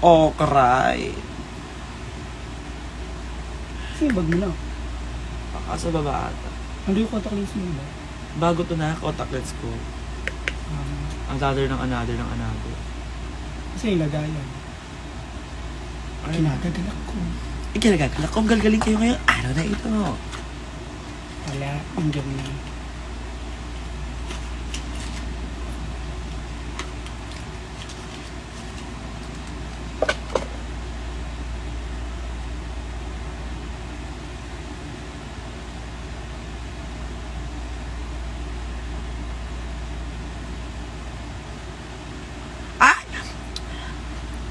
Oh, karay. Kasi bag mo na. Sa baba ata. Ano yung contact lens mo ba? Bago to na, contact lens ko. Another ng another. Kasi yung lagayan. Kinagagalak ko. Ikinagagalak ko. Ang galgaling kayo ngayong araw na ito. Wala, ang ganyan.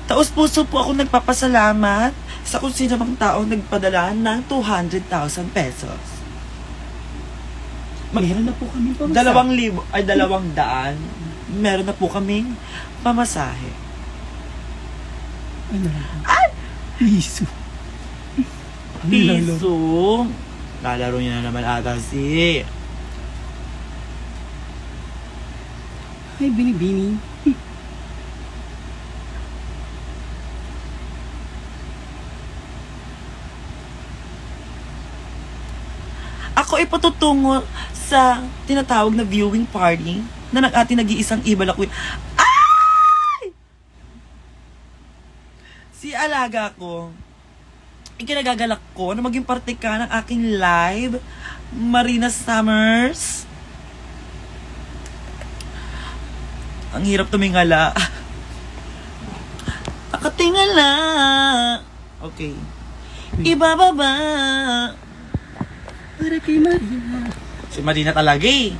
Taos puso po ako nagpapasalamat sa kung sino mang taong nagpadala ng 200,000 pesos. Meron na po kami pa. 2,200. Meron na po kaming pamasahe. Ano? Piso. Piso. Lalaro niya na naman ata si... Ay, binibini. Ako ay patutungo sa tinatawag na viewing party na ating nag-iisang Ibalakwin. Ay! Si alaga ko, ikinagagalak ko na maging parte ka ng aking live, Marina Summers. Ang hirap tumingala. Nakatingala. Okay. Ibababa. Para kay Marina. Si Marina talaga eh.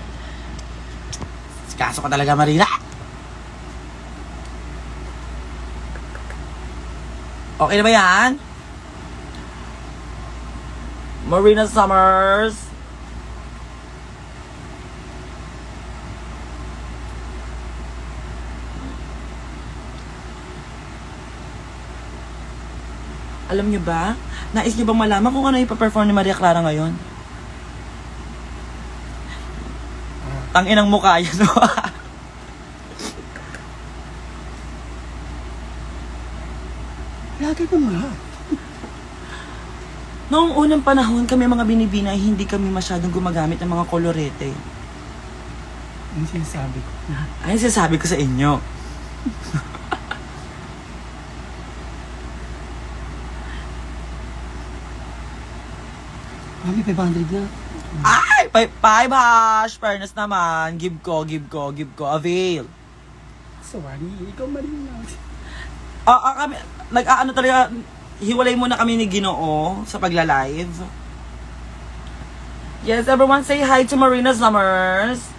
Kaso ka talaga, Marina. Okay na ba yan? Marina Summers. Alam nyo ba? Nais nyo bang malaman kung ano ipaperform ni Maria Clara ngayon? Tanginang mukha yan. Lagi naman. Noong unang panahon, kami mga binibina ay hindi kami masyadong gumagamit ng mga kolorete. Ano sinasabi ko? Ay, sinasabi ko sa inyo. Mami, 500 na. Ay! 5 hash! Fairness naman. Give ko. Avail. Sorry, ikaw Marina. Kami, nag-aano talaga, hiwalay muna kami ni Ginoo sa pagla-live. Yes, everyone say hi to Marina Summers.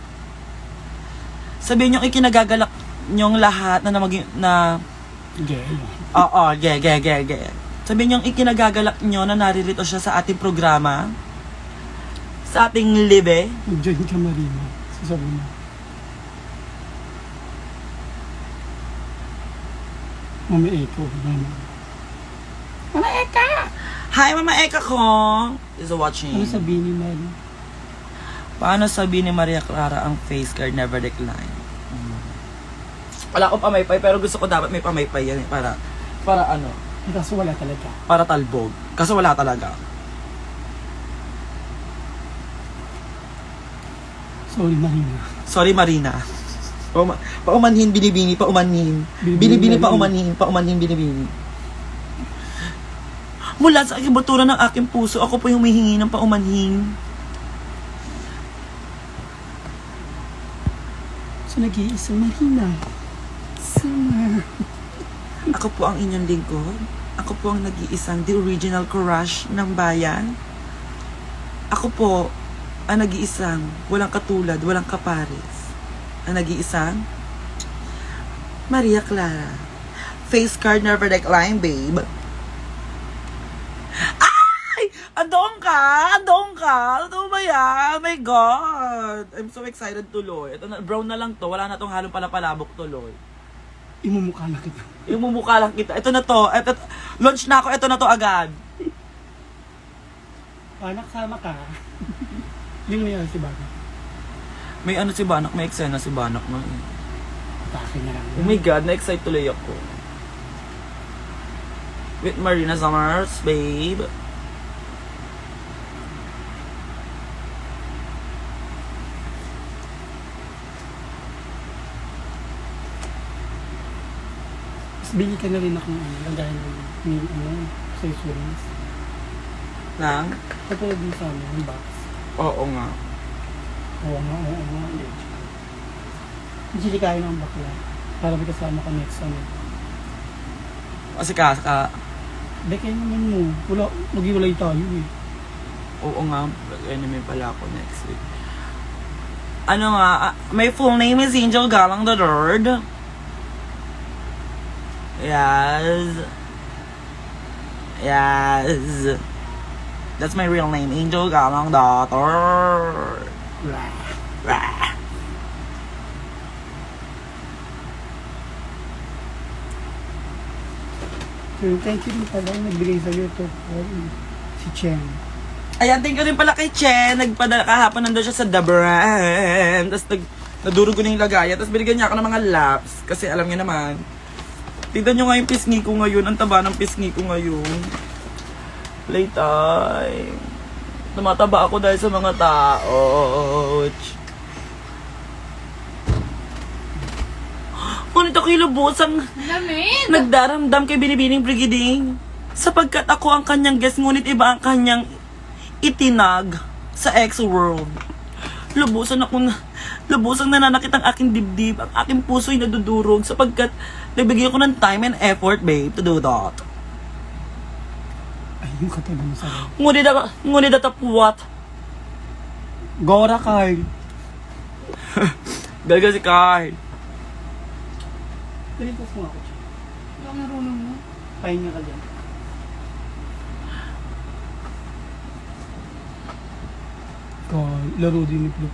Sabihin nyo, ikinagagalak nyong lahat na maging, na... Gay. Oo, ge. Sabihin nyo, ikinagagalak nyo na naririto siya sa ating programa. Sa ating live. Mag-join ka Marina. Sasabihin mo. Mama Eko. Mama Eka! Hi, Mama Eka ko! Is watching. Ano sabihin ni Marina? Paano sabihin ni Maria Clara ang face card never decline? Wala akong pamaypay, pero gusto ko dapat may pamaypay yan eh. Para ano? Kaso wala talaga. Para talbog. Kaso wala talaga. Sorry Marina. Sorry, Marina. Paumanhin, binibini, paumanhin. Binibini, paumanhin, binibini. Mula sa aking buturan ng aking puso, ako po yung humihingi ng paumanhin. So nag-iisang Marina. Summer. Ako po ang inyong lingkod. Ako po ang nag-iisang the original crush ng bayan. Ako po ang nag-iisang walang katulad, walang kapares. Ang nag-iisang Maria Clara. Face card never decline, babe. Ay! Andong ka! Ano ba yan? Oh my God! I'm so excited tuloy. Ito na, brown na lang to. Wala na tong halong palapalabok tuloy. Imumukha na kita. Yung mumukha lang kita. Ito na to. Launch na ako. Ito na to agad. Anak, sama ka. Hindi mo yan si Baga. May ano si Banak. May eksena si Banak na. Atake na lang. Oh my God. Na-excite tuloy ako. With Marina Summers, babe. Tapos bigyan ka na rin ako ng lagay ng accessories. Nang? Katulad din sa amin, yung box. Oo nga. Oo nga. Hindi kayo ng bakla. Para may kasama ka next ano. Kasi kaka. Hindi kayo naman mo. Wala, mag-iwalay tayo eh. Oo nga. Enemy pala ako next week. Ano nga, my full name is Angel Galang the Third. Yes. Yes. That's my real name, Angel Galang the Third. Rah. So, thank you din pala yung nagbigay sa YouTube. Si Chen. Ayan, thank you rin pala kay Chen. Nagpadala kahapon nandun siya sa The Brand. Tapos nadurog ko na yung lagayan. Tapos binigyan niya ako ng mga laps. Kasi alam niya naman. Tignan nyo nga yung pisngi ko ngayon. Ang taba ng pisngi ko ngayon. Late time. Tumataba ako dahil sa mga tao. Ngunit ako'y lubosang Lamig! nagdaramdam kay Binibining Brigiding. Sapagkat ako ang kanyang guest, ngunit iba ang kanyang itinag sa X-World. Lubusan nananakit ang aking dibdib, ang aking puso'y nadudurog sapagkat nagbigay ko ng time and effort, babe, to do that. Ay, yung katulad mo sa Ngunit what? Gora Carl. Gaga si Carl. Dalitas mo ako, Chen. Hindi ako marunong mo. Pahinga ka dyan. Carl, laro din ni Flip.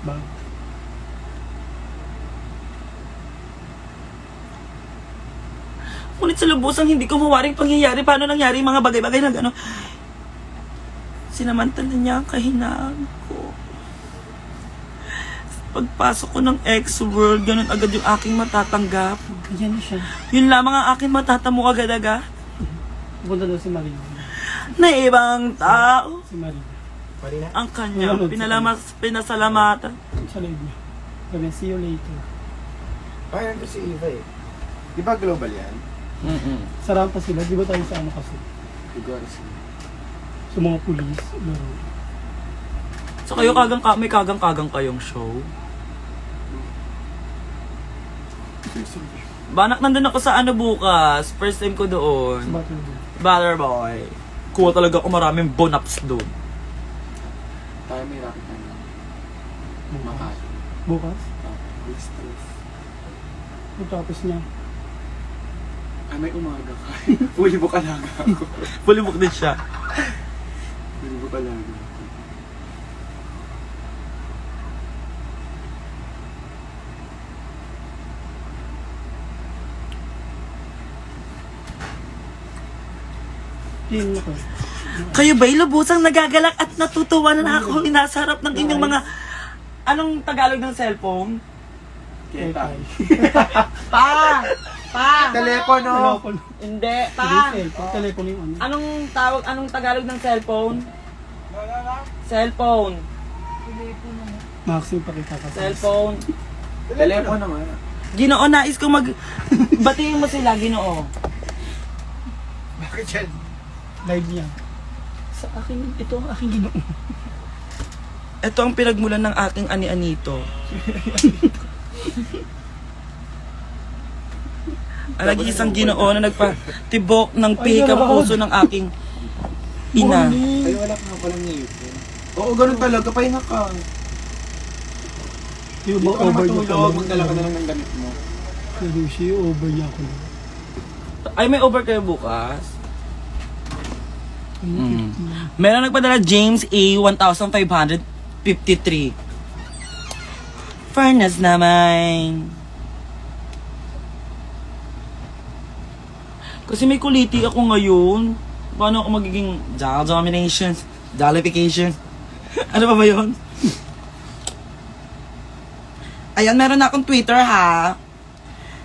Bag. Ngunit sa lubusang hindi ko mawaring pangyayari. Paano nangyari yung mga bagay-bagay na gano'n? Sinamantala niya ang kahinaan ko. Pagpasok ko ng X-World, ganun agad yung aking matatanggap. Ayan na siya. Yun lamang ang aking matatamo agad-agad. Pupunta daw si Maria. Na ibang tao. Si Maria. Ang kanya, pinasalamatan. Sa live niya. Sabi niya, see you later. Parang to si Eva eh. Di ba global yan? Sa rampa sila, di ba tayo sa ano kasi? Siguro si... Sa mga pulis, laro. So kayo may kagang-kagang kayong show? Banak nandun ako sa ano bukas. First time ko Sa doon. battle doon. Baller boy. Kuha talaga ako maraming bonaps doon. Tayo may rocket na lang. Makati. Bukas? Stress. Tapos niya. Ay, may umaga ka. Fully book alaga ako. Fully booked din siya. Fully book alaga ako. Tingin ako. Kayo ba'y lubusang nagagalak at natutuwa na ako inasarap ng inyong mga... Anong Tagalog ng cellphone? Keta. Pa! Telepono! Telepono. Hindi, Hindi, cellphone. Telepono yung ano. Anong Tagalog ng cellphone? Cellphone. Maxim pakita ka. Cellphone. Telepono nga. Ginoo, nais ko batiin mo sila, Ginoo. Bakit yan? Live niya. Sa akin, ito ang aking ginoo. Ito ang pinagmulan ng aking ani-anito. Ang nag-iisang Ginoo na nagpatibok ng pihikang puso ng aking ina. Ay, wala ka nga palang ngipin. Oo, ganun talaga. Pahinga ka. Yung Hindi mga ka over niya matulog. Magdala ka na lang ng gamit mo. Pero siya yung over niya ako. Ay, may over kayo bukas? Meron nagpadala James A. 1,553. Fairness naman. Kasi may kuliti ako ngayon. Paano ako magiging domination? Jollification? Ano ba yun? Ayan, meron na akong Twitter ha.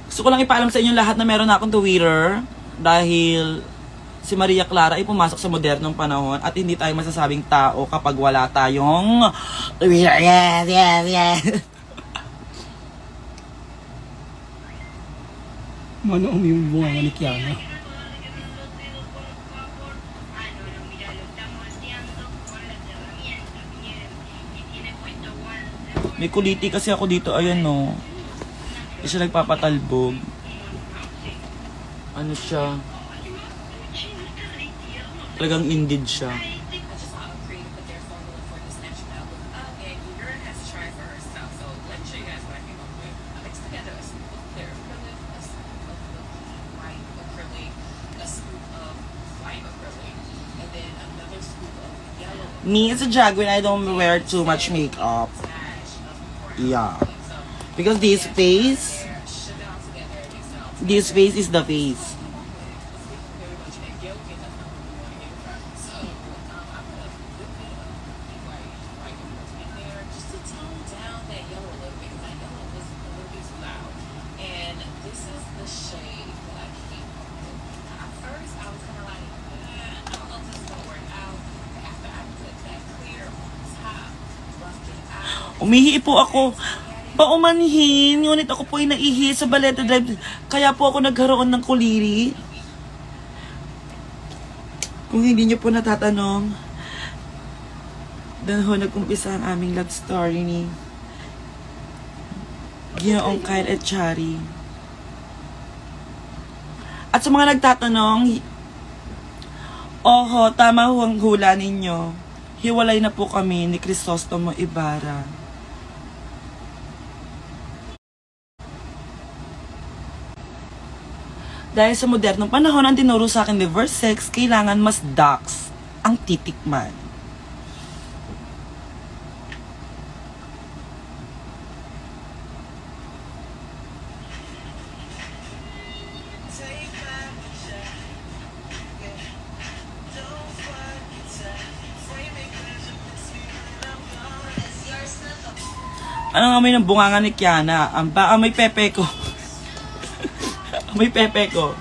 Gusto ko lang ipaalam sa inyo lahat na meron na akong Twitter dahil si Maria Clara ay pumasok sa modernong panahon at hindi tayo masasabing tao kapag wala tayong Twitter. Yes, yes, yes. Manoom yung bunga ni Kiana. May kuliti kasi ako dito, ayan no. Hindi siya nagpapatalbog. Ano siya? Talagang indeed siya. Me as a drag queen, I don't wear too much makeup. Yeah. Because this face is the face. Umihi po ako. Paumanhin, ngunit ako po ay naihi sa Baleta Drive. Kaya po ako nagkaroon ng kuliri. Kung hindi niyo po natatanong, dahil ho nag-umpisa ang aming love story ni Ginoong Kyle at Chari. At sa mga nagtatanong, oho, tama ho ang hula ninyo. Hiwalay na po kami ni Crisostomo Ibarra. Dahil sa modernong panahon, ang tinuro sa akin reverse sex, kailangan mas ducks ang titikman. Anong amoy ng bunganga ni Kiana? Ang amoy pepe ko. Amoy pepe ko.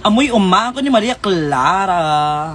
Amoy umako ni Maria Clara.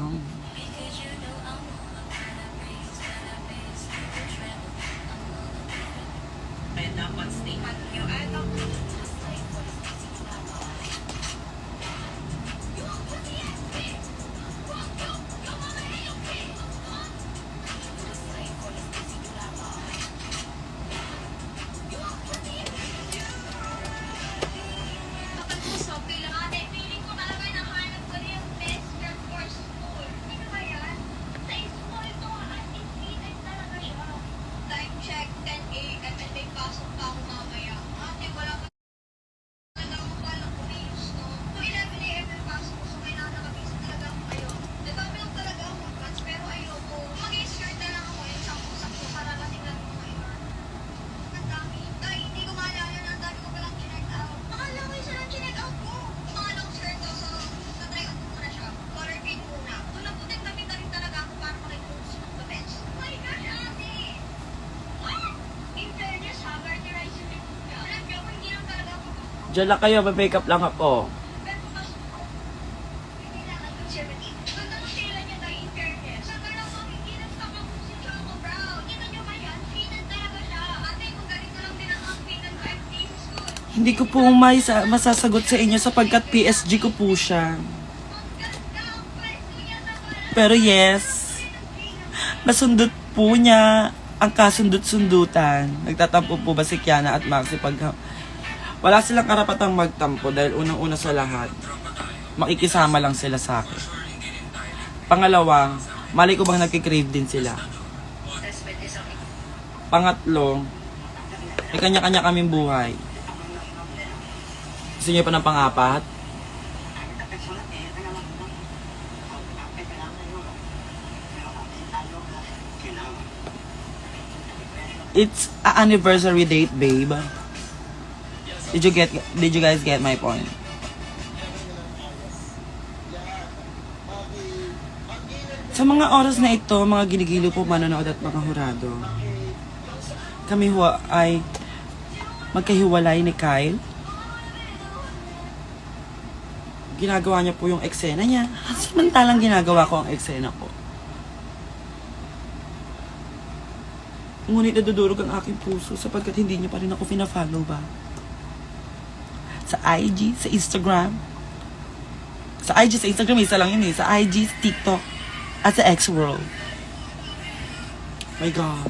Diyan lang kayo, make up lang ako. Hindi ko po masasagot sa inyo sapagkat PSG ko po siya. Pero yes, nasundot po niya ang kasundot-sundutan. Nagtatampo po ba si Kiana at Maxi pag... Wala silang karapatang magtampo dahil unang-una sa lahat, makikisama lang sila sa akin. Pangalawa, malay ko bang nagkikrave din sila. Pangatlo, may kanya-kanya kaming buhay. Gusto niyo pa ng pang-apat? It's an anniversary date, babe. Did you guys get my point? Sa mga oras na ito, mga ginigilo po manonood at mga hurado, kami ho ay magkahiwalay ni Kyle. Ginagawa niya po yung eksena niya. Samantalang ginagawa ko ang eksena ko. Ngunit nadudurog ang aking puso sapagkat hindi niya pa rin ako fina-follow ba. Sa IG, sa Instagram. Sa Instagram, isa lang yun eh. Sa IG, sa TikTok, at sa X-World. My God.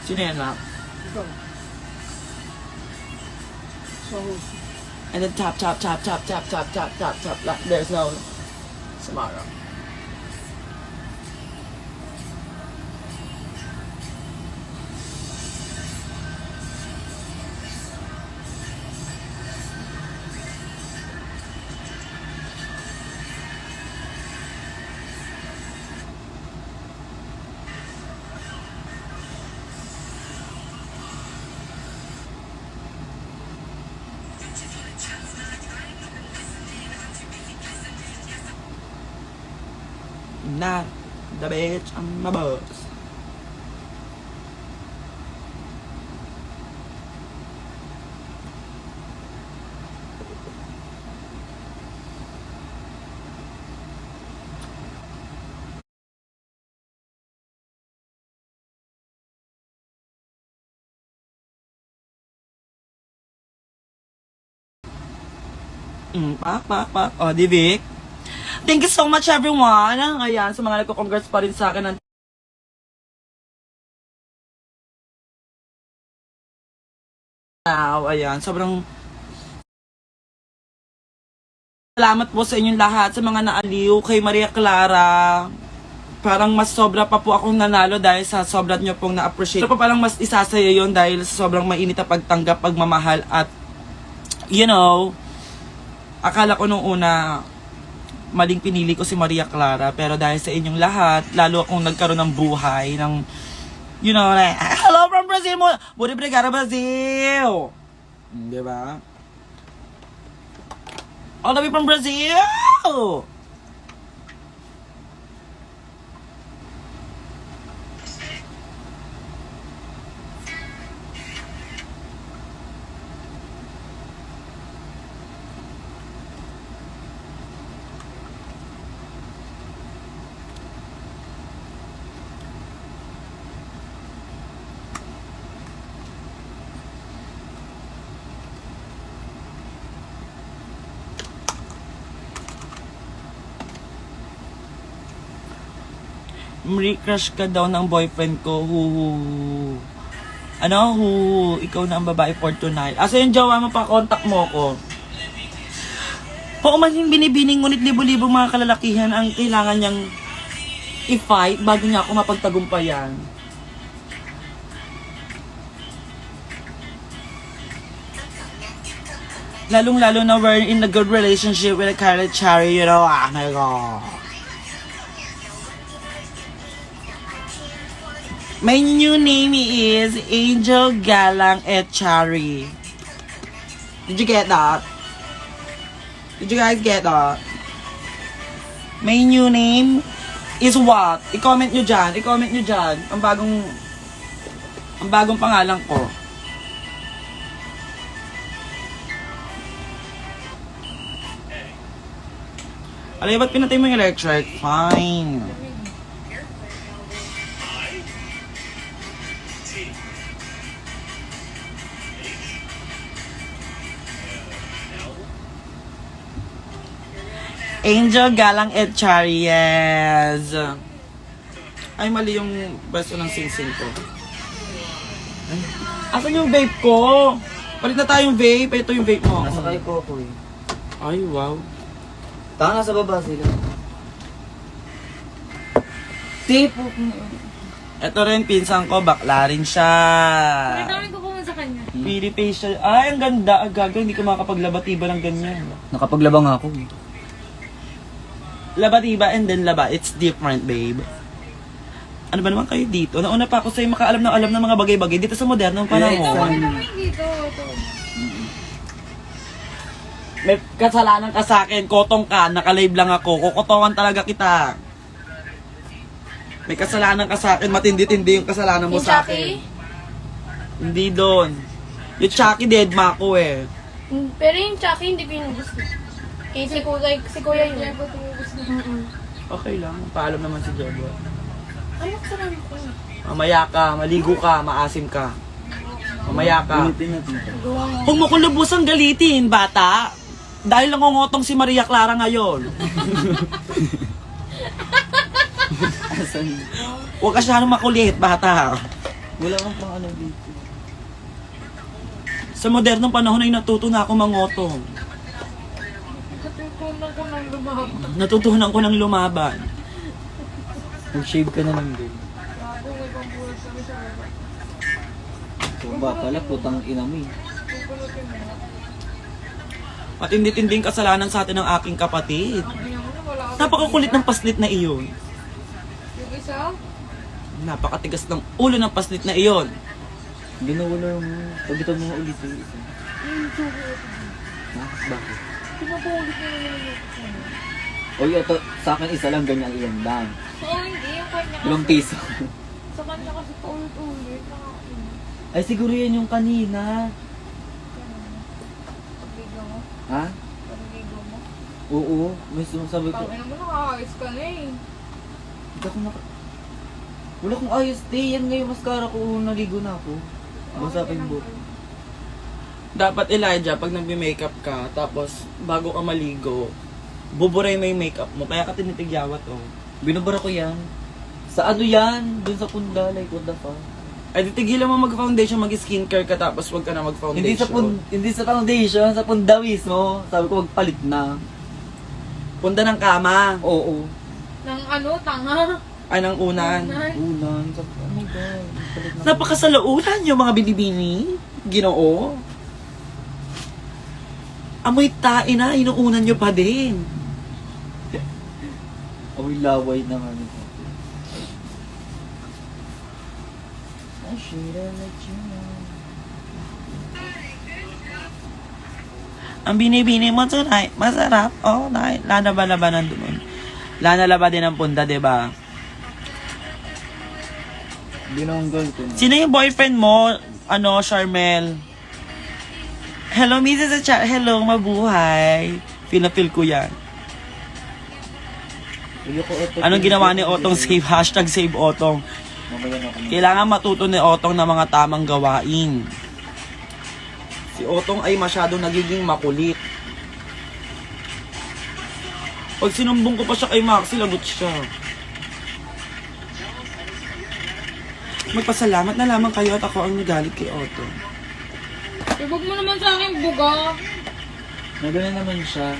Sino yan, Mac? Ikaw. So, And then tap. Like, there's no tomorrow. Not the bitch, I'm my boss. Pak. O, di Vic? Thank you so much everyone. Ayan, sa mga nagko-congrats pa rin sa akin ng now, ayan, sobrang salamat po sa inyong lahat, sa mga naaliw, kay Maria Clara. Parang mas sobra pa po akong nanalo dahil sa sobra nyo pong na-appreciate. So pa parang mas isasaya yon dahil sa sobrang mainit na pagtanggap, pagmamahal at you know, akala ko nung una maling pinili ko si Maria Clara, pero dahil sa inyong lahat, lalo akong nagkaroon ng buhay, ng, you know, like, hello from Brazil mo! Buti Brigada Brazil! Diba? All the way from Brazil! Crush ka daw ng boyfriend ko, ikaw na ang babae for tonight. Asa yung jowa mo, pa contact mo ko. Paumanhin binibining, ngunit libo-libo mga kalalakihan ang kailangan niyang i-fight bago niya ako mapagtagumpayan. Lalong-lalo na we're in a good relationship with a Kyle Cherry, you know, oh my God. My new name is Angel Galang Echari. Did you get that? Did you guys get that? My new name is what? I-comment nyo dyan. I-comment nyo dyan. Ang bagong pangalan ko. Alay, ba't pinatay mo yung electric? Fine. Angel Galang Echari, yes. Ay, mali yung beso ng sing-sing ko. Ay, asan yung vape ko? Palit na tayong vape. Ito yung vape mo. Nasa kay Coco eh. Ay, wow. Taka nasa baba sila. Tipo. Ito rin, pinsan ko, bakla rin siya. Nagamit ko po sa kanya. Pili facial. Ay, ang ganda. Agaga, hindi ko makakapaglabatiba ng ganyan. Nakapaglabang ako eh. Labatiba and then laba. It's different, babe. Ano ba naman kayo dito? Nauna pa ako sa'yo makaalam ng mga bagay-bagay dito sa modernong panahon. Kami dito. Ito. May kasalanan ka sa akin, kotong ka, nakalive lang ako, kukotongan talaga kita. May kasalanan ka sa akin, matindi-tindi yung kasalanan mo Yung sa Chucky? akin. Hindi doon. Yung Chucky dead ma ako eh. Pero yung Chucky hindi pinubos. Eh, si Kuya yun. Okay lang, paalam naman si Jobo. Ano sarang ko? Mamaya ka, maligo ka, maasim ka. Mamaya ka. Ulitin natin ito. Huwag mo kong lubusang galitin, bata. Dahil nangongotong si Maria Clara ngayon. Asan? Huwag ka siya makulit, bata. Wala kang pang ano dito. Sa modernong panahon ay natuto na ako mangotong. Natutunan ko ng lumabas. Natutunan ko ng lumaban. Mag-shave ka na lang din. Bago may pambulat kami sa baba. So ba pala, putang ina mo eh. Pupulutin mo. Matindi-tinding kasalanan sa atin ng aking kapatid. Hindi mo na wala ako. Napakakulit ng paslit na iyon. Yung isa? Napakatigas ng ulo ng paslit na iyon. Ginawa na mo. Pagitan mo nga ulit yung isa. Yung suko. Ha? Bakit? Pinupulit mo yung O ito, sa akin isa lang ganyan iyan lang. So, hindi. Yung kanya kasi. Ilang piso. Sa kanya kasi paulit-ulit. Nakakainis. Ay siguro yan yung kanina. Pagligo mo. Ha? Pagligo mo. Oo. May sabi ko. Tangin mo, nakakais ka na eh. Hindi ako wala kong ayos day. Yan ngayon mascara ko. Naligo na ako. Basta pa yung buhok. Dapat Elijah, pag nagme-makeup ka, tapos bago ka maligo, buburay mo yung makeup mo. Kaya ka tinitigyawat, oh. Binubara ko yan. Sa ano yan? Dun sa punda. Like what the fuck? Ay, tigilan mo mag-foundation, mag-skincare ka, tapos wag ka na mag-foundation. Hindi sa foundation. Sa punda mismo. Sabi ko magpalit na. Punda ng kama. Oo. Nang ano, tanga. Ay, ng unan. Ulan. Sabi ko, oh my God. Magpalit na. Napakasalaunan yung mga binibini. Ginoo. Amoy tae na, inuunan nyo pa din. Amoy laway na nga nito. I should've let you know. Ang binibini mo tonight, masarap. Oh, night. Lana-ba-labanan doon. Lana-laba din ang punda, diba? Binonggal ko na. Sino yung boyfriend mo? Ano, Charmel? Hello, Mrs. Chat. Hello, mabuhay. Feel ko yan. Anong ginawa ni Otong save? Hashtag save Otong. Mamaya na ako. Kailangan matuto ni Otong ng mga tamang gawain. Si Otong ay masyadong nagiging makulit. Pag sinumbong ko pa siya kay Maxi, lagot siya. Magpasalamat na lamang kayo at ako ang nagalit kay Otong. Ibog mo naman sa akin, buga. Nagano naman siya.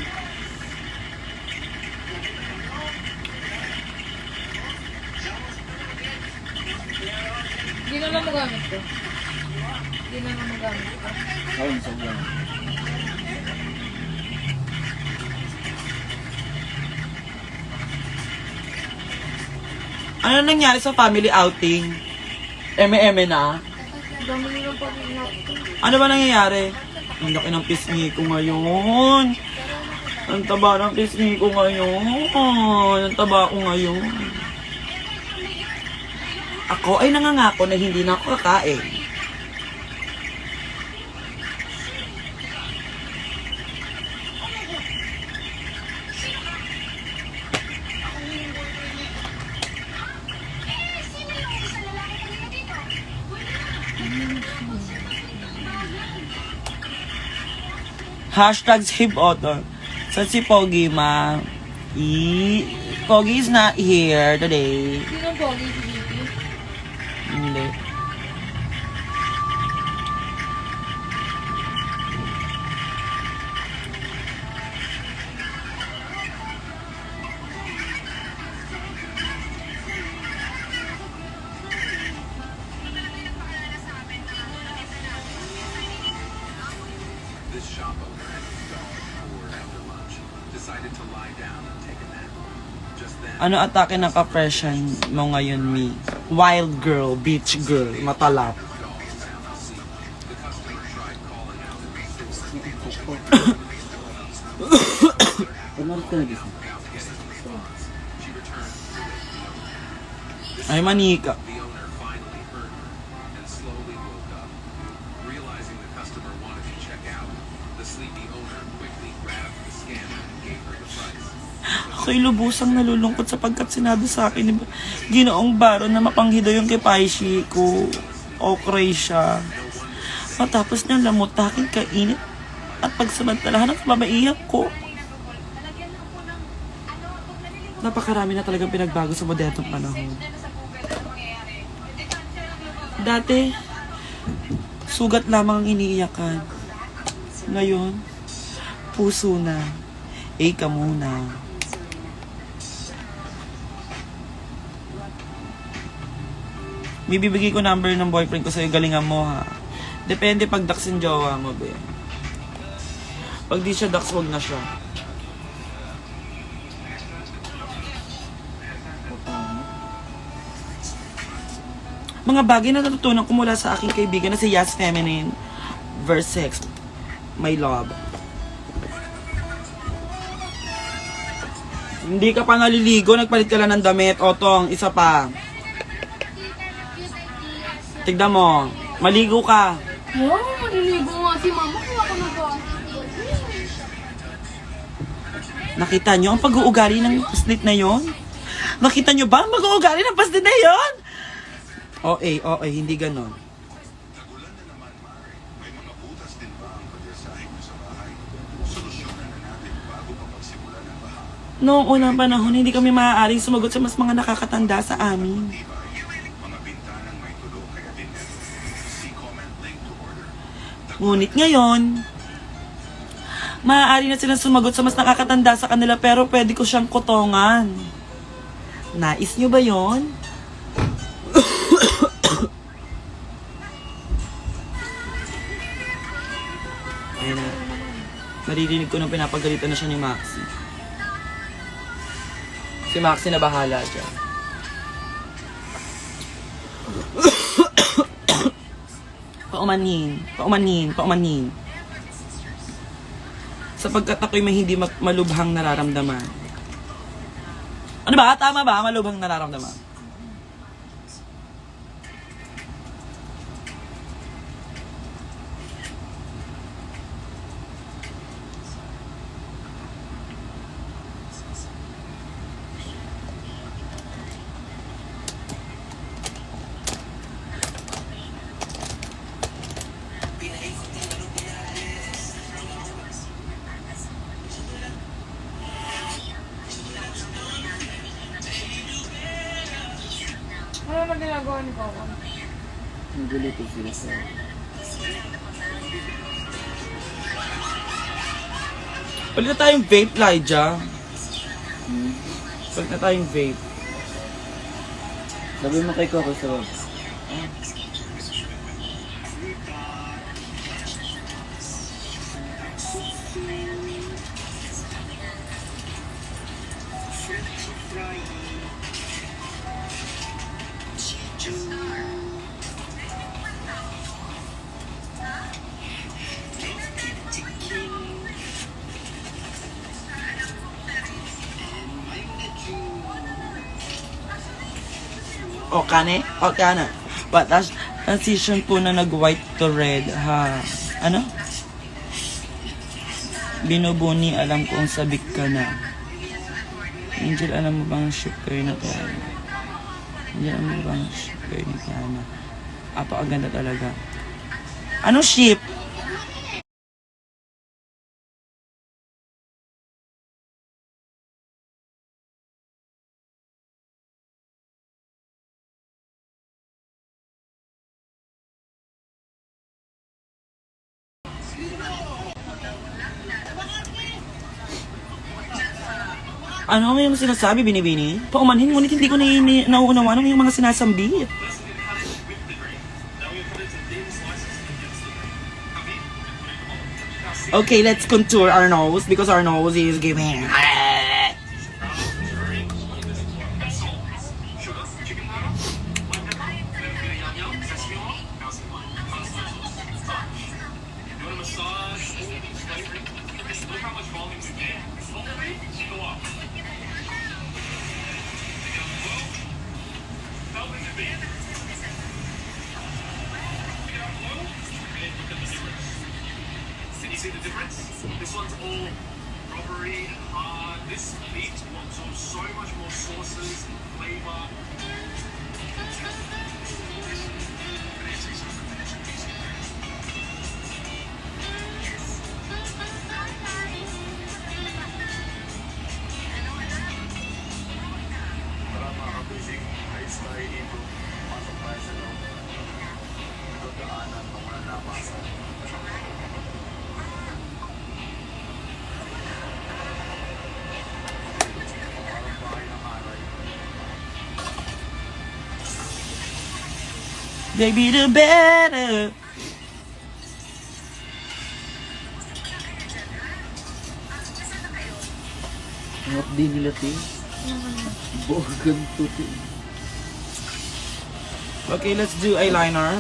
Hindi na lang magamit ko. Hindi na lang magamit ko. Ayun, sobrang. Ano nangyari sa family outing? Eme-eme na? Dami nilang pag-inap ko. Ano ba nangyayari? Ang laki ng pisngi ko ngayon. Ang taba ng pisngi ko ngayon. Ang taba ko ngayon. Ako ay nangangako na hindi na ako kakain. Hashtag save Otto. Sa si Pogi, ma. Pogi is not here today. Sino ang pogi si Vicky? Hindi. Ano atake ng ka-freshen mo ngayon, me? Wild girl, beach girl, matalap. Panood ka na gising. Ay, manika. Ako'y lubusang nalulungkot sapagkat sinabi sa akin ni Ginoong Baron na mapanghido yung kay Paishi ko. Okray siya. Matapos niyang lamutakin kainit at pagsamantalahan ng pamaiyak ko. Napakarami na talagang pinagbago sa modernong panahon. Dati, sugat lamang ang iniiyakan. Ngayon, puso na. Ika muna. Bibigay ko number ng boyfriend ko sa'yo, galingan mo ha. Depende pag dax yung jowa mo, be. Pag di siya dax, wag na siya. Mga bagay na natutunan ko mula sa aking kaibigan na si Yas Feminine verse 6, my love. Hindi ka pa naliligo, nagpalit ka lang ng damit. Otong, isa pa. Tignan mo, maligo ka. Wow, maliligo nga si mama. Kaya ako na ba? Nakita nyo ang pag-uugali ng paslit na yon? Nakita nyo ba ang pag-uugali ng paslit na yon? Okay, hindi ganon. Noong unang panahon, hindi kami maaaring sumagot sa mas mga nakakatanda sa amin. Ngunit ngayon, maaari na silang sumagot sa mas nakakatanda sa kanila pero pwede ko siyang kotongan. Nais nyo ba yon? Ayun na. Naririnig ko nang pinapagalitan na siya ni Maxi. Si Maxi na bahala dyan. Paumanin. Sapagkat ako'y may hindi malubhang nararamdaman. Ano ba? Tama ba? Malubhang nararamdaman. Ano na ginagawa ni Papa? Nagulito sila sa... Palit na tayong vape, Lyja. Palit na tayong vape. Sabi mo kay Coco sa web. O kana. But as transition po na nag-white to red, ha? Ano? Binubuni, alam kong sabik ka na. Angel, alam mo bang ship kayo na to? Angel, alam mo bang ship kayo ni Kiana? Apakaganda talaga. Anong ship? Ano yung sinasabi, Binibini? Paumanhin, ngunit hindi ko nauunawaan ano yung mga sinasambit. Okay, let's contour our nose because our nose is giving. You see the difference? This one's all rubbery and hard. This meat will absorb so much more sauces and flavor. Para makakabising ayos tayo dito. Pasok tayo sa loob. Ito daanan kung wala napasok. Baby, the better. Ang din nila, te. Bogan to, te. Okay, let's do eyeliner.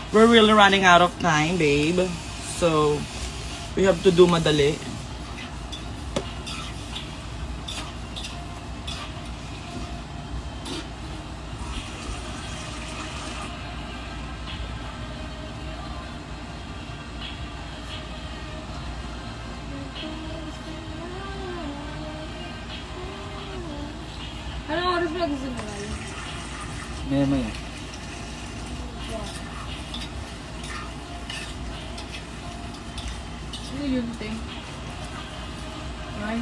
We're really running out of time, babe. So, we have to do madali. Anong oras mo nagsisimula yun? Maya-maya. Ano yun, te? Ay,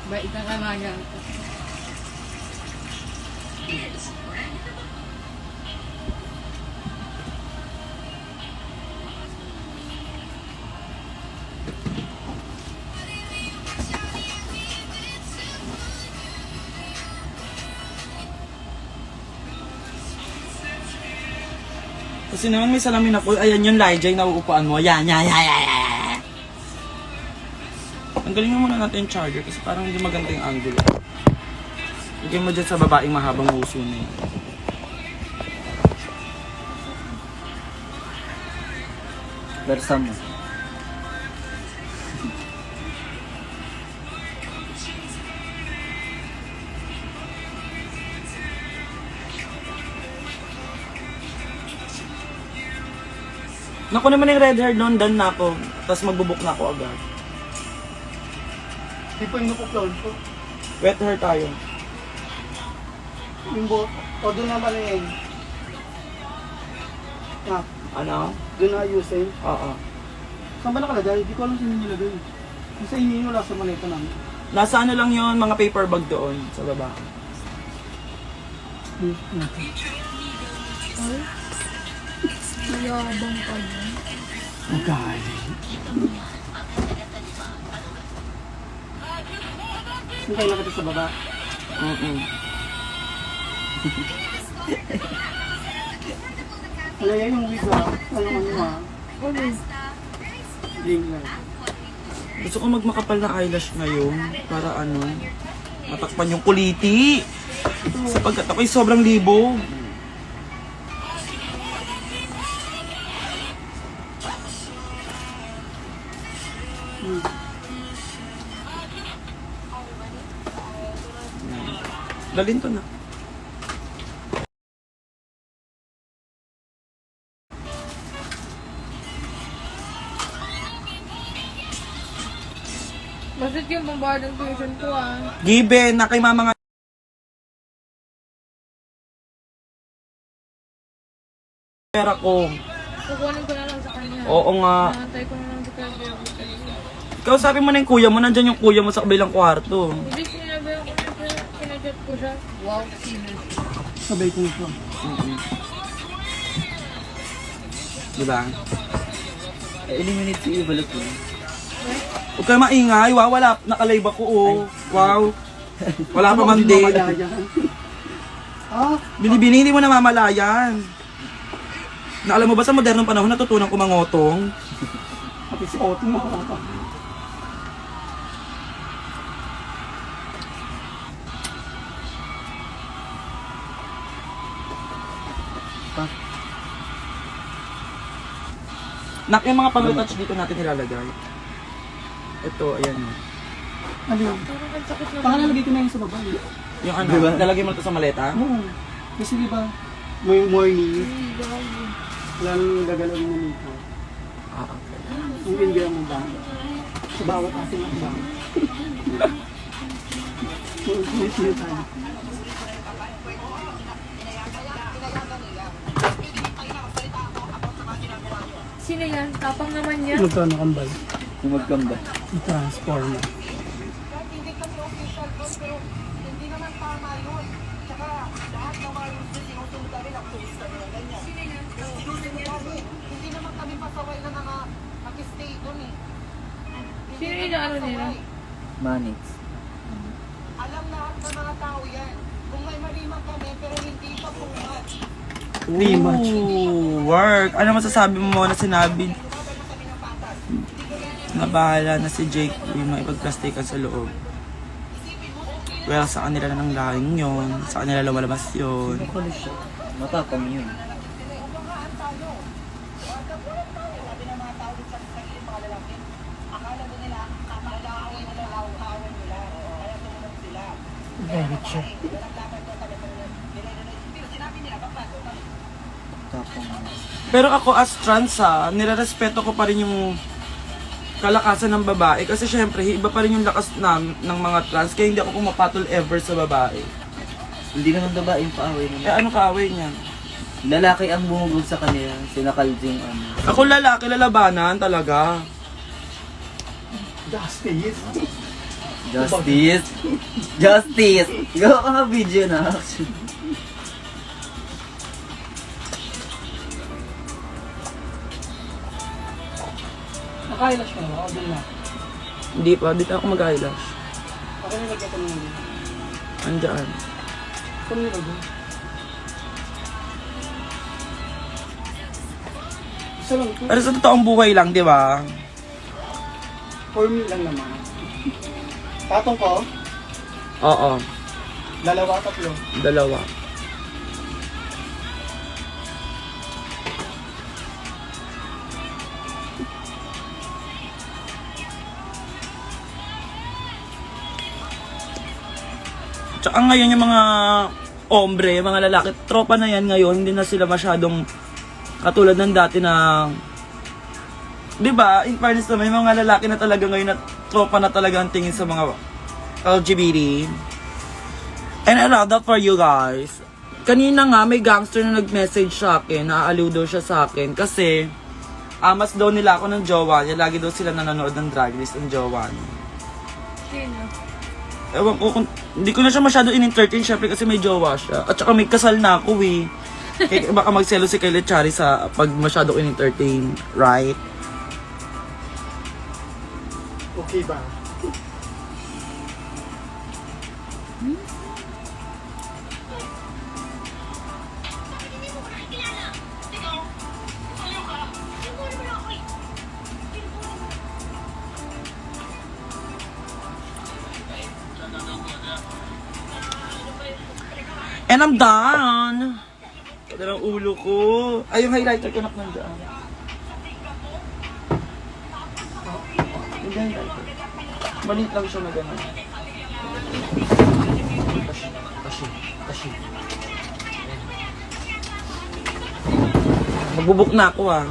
bait na kanaga. Kasi naman may salamin ako. Ayan yung Lyjay na uupuan mo. Yan, yan, yan, yan, yan. Tanggalin mo muna natin yung charger kasi parang hindi maganda yung angulo. Lagyan mo dyan sa babaeng mahabang uso na yun. Versa mo. Naku naman yung red hair doon, done na ako. Tapos magbubuk na ako agad. Hindi po yung upload ko. Wet hair tayo. Yung buhok. O doon na pala yun. Ah, Ano? doon na ayusin. Oo. Saan ba nakalagay? Hindi ko alam saan nilagay. Kasi hindi nyo lang sa maleta namin. Nasa ano lang yun, mga paper bag doon sa baba. Ay, mayabang pa yun. Ang galing. Saan kayo nakita sa baba? Alaya yung wig ha. Ano ha? Ano? Link lang. Gusto ko magmakapal na eyelash ngayon para ano, matakpan yung kuliti. Sapagkat ako'y sobrang libo. Dalhin to na. Bakit yung pambayad ng tuition ko ah? Given na kay mama nga pera ko. Kukunin ko na lang sa kanya. Oo nga. Nakantay ko na lang sa kanya. Ikaw sabi mo na yung kuya mo, nandyan yung kuya mo sa kabilang kwarto. Hindi sinabi ko na pinajat ko siya. Wow, sino? Sabay ko ito. Diba? Eliminate si Ibalot mo. Huwag kayo maingay. Wow, wala. Nakalive ako oh. Wow. Wala pa man din. Ah, Binibini, hindi mo namamalayan. Na alam mo ba sa modernong panahon natutunan ko mangotong? pati si Otto mo. Nak, yung mga pang-retouch dito natin nilalagay. Ito, ayan. Ano yun? Parang ang sakit na. Pangalalagay ko na yun sa baba. Eh. Yung ano, Diba? lalagay mo na ito sa maleta? Oo. Kasi di ba, ngayong morning, Ay, gago. wala nang gagalawin mo nito. Ah, okay. Ang hindi mo ba? Sa bawat ating akbang. May sinasabi. Sino yan? Tapang naman yan. Magkano kambal? Kung magkamba. I-transformer. Sino yung ano nila? Manix. Too much. Ooh, work. Ano masasabi mo na sinabi na bahala na si Jake yung maipagplastikan sa loob? Well, sa kanila na nang galing yun. Sa kanila lumalabas yun. Matapang yun. Very siya. Tapang. Pero ako as trans nirerespeto ko pa rin yung kalakasan ng babae. Kasi syempre, iba pa rin yung lakas ng mga trans. Kaya hindi ako pumapatol ever sa babae. Hindi naman babaeng paaway Eh naman. ano kaaway niya? Lalaki ang bumugod sa kanila. Sinakal yung ano. Ako lalaki, lalabanan talaga. Justice. Justice! Justice! Gawa ka nga video na. Naka-eyelash ka na ba? O dun na. Hindi pa, dito ako mag-eyelash. Ako nilagyan ko naman yun. Andyan. Ako nilagyan. Isa lang to. Pero sa totoong buhay lang, di ba? For me lang naman. Patong ko, Oo, dalawa, tatlo. dalawa. Tsaka ngayon yung mga ombre, yung mga lalaki, tropa na yan ngayon, hindi na sila masyadong katulad ng dati na, di ba, in fairness naman, yung mga lalaki na talaga ngayon na tropa na talaga ang tingin sa mga LGBT. And I love that for you guys. Kanina nga, may gangster na nag-message sa akin, naaaliw daw siya sa akin, kasi amas daw nila ako ng jowa niya, lagi daw sila nanonood ng drag race ng jowa niya. Sino? Ewan ko, hindi ko na siya masyado in-entertain syempre kasi may jowa siya. At saka may kasal na ako eh. Kaya baka magselo si Kylie Chari sa pag masyado in-entertain, right? Okay ba? And I'm done! Ito ng ulo ko. Ay, yung highlighter ko nandiyan. Yung highlighter. Maliit lang siya na gano'n. Tashi. Magbubuk na ako ah.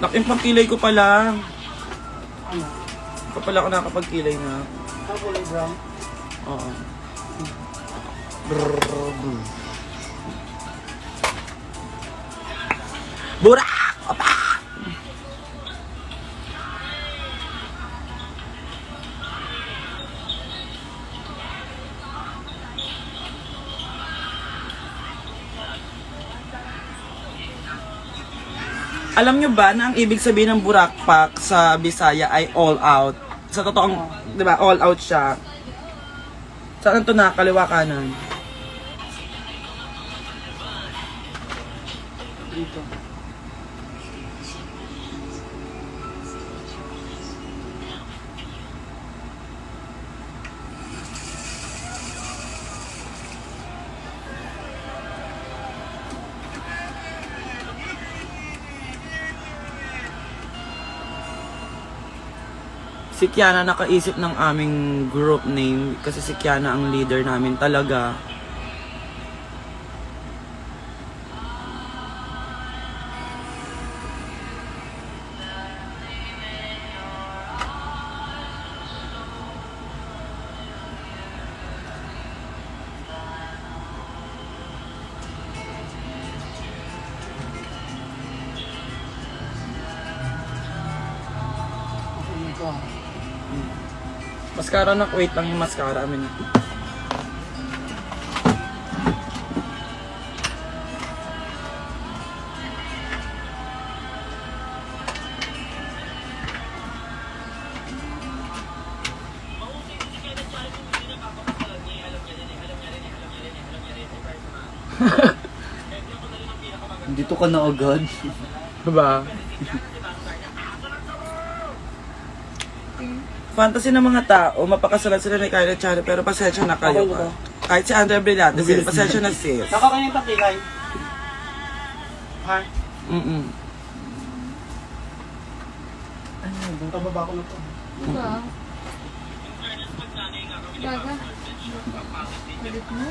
Yung pagkilay ko pala. Ano? Kapala ako nakapagkilay na. Ang kulay brown. Oo. Brrrr. Burak! Opa! Alam nyo ba na ang ibig sabihin ng burakpak sa Bisaya ay all out? Sa totoong, di ba, all out siya. Saan ito na? Kaliwa kanan. Dito. Si Kiana nakaisip ng aming group name kasi si Kiana ang leader namin talaga. Ano ito ah. Mascara na, wait lang yung mascara amin. Dito ka na agad. Diba? Fantasy ng mga tao, mapakasalan sila ni Kylie Charo, pero pasensya na kayo. Okay, Kahit si Andrea Brillante, pasensya na sis. Nakakanyang patilay. Ha? Mm-mm. Pababa ko na to. Diba? Gaga. Ulit mo?